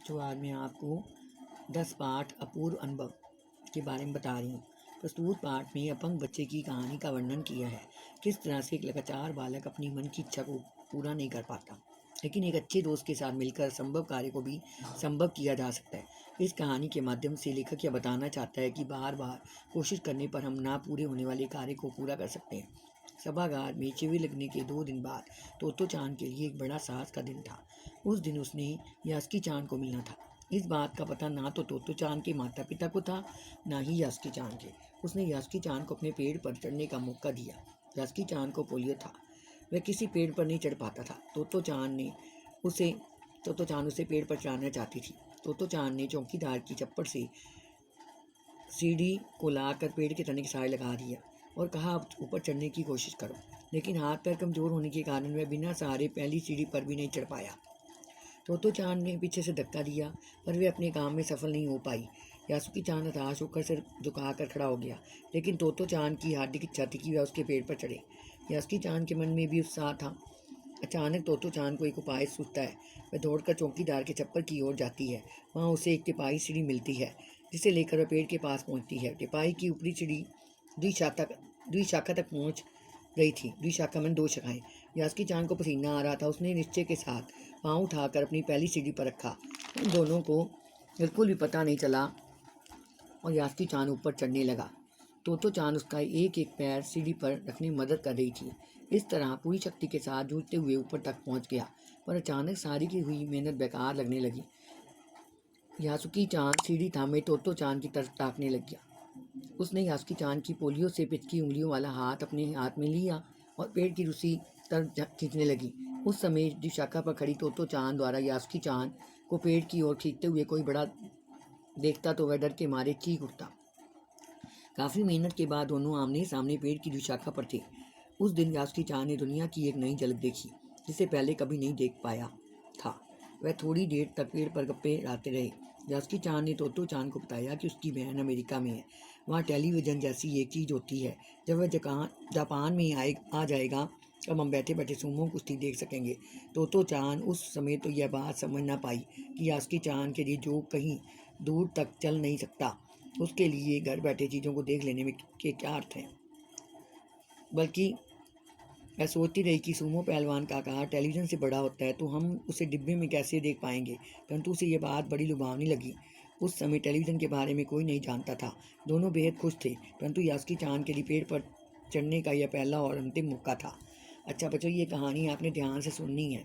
बच्चों, आज मैं आपको 10 पाठ अपूर्व अनुभव के बारे में बता रही हूँ। प्रस्तुत पाठ में अपंग बच्चे की कहानी का वर्णन किया है। किस तरह से एक लगातार बालक अपनी मन की इच्छा को पूरा नहीं कर पाता, लेकिन एक अच्छे दोस्त के साथ मिलकर संभव कार्य को भी संभव किया जा सकता है। इस कहानी के माध्यम से लेखक यह बताना चाहता है कि बार बार कोशिश करने पर हम ना पूरे होने वाले कार्य को पूरा कर सकते हैं। सभागार में शिविर लगने के 2 दिन बाद तोतो चांद के लिए एक बड़ा साहस का दिन था। उस दिन उसने यास्की चांद को मिलना था। इस बात का पता ना तो तोतो चांद के माता पिता को था, ना ही यास्की चांद के। उसने यास्की चांद को अपने पेड़ पर चढ़ने का मौका दिया। यास्की चांद को पोलियो था, वह किसी पेड़ पर नहीं चढ़ पाता था। तोतो चांद उसे पेड़ पर चढ़ाना चाहती थी। तोतो चांद ने चौकीदार की चप्पड़ से सीढ़ी को लाकर पेड़ के तने के सहारे लगा दिया और कहा, अब ऊपर चढ़ने की कोशिश करो। लेकिन हाथ पैर कमजोर होने के कारण वह बिना सहारे पहली सीढ़ी पर भी नहीं चढ़ पाया। तोतो चांद ने पीछे से धक्का दिया, पर वे अपने काम में सफल नहीं हो पाई। यासुकी चांद हताश होकर सिर झुकाकर खड़ा हो गया, लेकिन तोतो चांद की हार्दिक इच्छा थी कि वह उसके पेड़ पर चढ़े। यासुकी चांद के मन में भी उत्साह था। अचानक तोतो चांद को एक उपाय सूझता है। वह दौड़कर चौकीदार के छप्पर की ओर जाती है। वहाँ उसे एक टिपाही सीढ़ी मिलती है, जिसे लेकर वह पेड़ के पास पहुँचती है। टिपाही की ऊपरी सीढ़ी द्विशाखा तक पहुँच गई थी। द्विशाखा में 2 शाखाएं। यास्की चांद को पसीना आ रहा था। उसने निश्चय के साथ पाँव उठाकर अपनी पहली सीढ़ी पर रखा। उन दोनों को बिल्कुल भी पता नहीं चला और यास्की चांद ऊपर चढ़ने लगा। तोतो चांद उसका एक एक पैर सीढ़ी पर रखने में मदद कर रही थी। इस तरह पूरी शक्ति के साथ जूझते हुए ऊपर तक पहुंच गया, पर अचानक सारी की हुई मेहनत बेकार लगने लगी। यासुकी चांद सीढ़ी थामे तोतो चांद की तरफ ताकने लग गया। उसने यास्की चांद की पोलियो से पिचकी उंगलियों वाला हाथ अपने हाथ में लिया और पेड़ की रूसी तरफ खींचने लगी। उस समय द्विशाखा पर खड़ी तोतो चांद द्वारा यास्की चांद को पेड़ की ओर खींचते हुए कोई बड़ा देखता तो वह डर के मारे चीख उठता। काफ़ी मेहनत के बाद दोनों आमने सामने पेड़ की द्विशाखा पर थे। उस दिन यास्की चांद ने दुनिया की एक नई झलक देखी, जिसे पहले कभी नहीं देख पाया था। वह थोड़ी देर तक पेड़ पर गप्पे लड़ाते रहे। यास्की चांद ने तोतो चांद को बताया कि उसकी बहन अमेरिका में है। वहाँ टेलीविज़न जैसी एक चीज़ होती है। जब वह जापान में आ जाएगा, तब हम बैठे बैठे सुमो कुश्ती देख सकेंगे। तोतो चांद उस समय तो यह बात समझ ना पाई कि यास्की चांद के लिए जो कहीं दूर तक चल नहीं सकता, उसके लिए घर बैठे चीज़ों को देख लेने में के क्या अर्थ है। बल्कि वह सोचती रही कि सुमो पहलवान का आकार टेलीविज़न से बड़ा होता है, तो हम उसे डिब्बे में कैसे देख पाएंगे। परंतु उसे यह बात बड़ी लुभावनी लगी। उस समय टेलीविज़न के बारे में कोई नहीं जानता था। दोनों बेहद खुश थे, परंतु यास्की चांद के लिए पेड़ पर चढ़ने का यह पहला और अंतिम मौका था। अच्छा बच्चों, ये कहानी आपने ध्यान से सुननी है।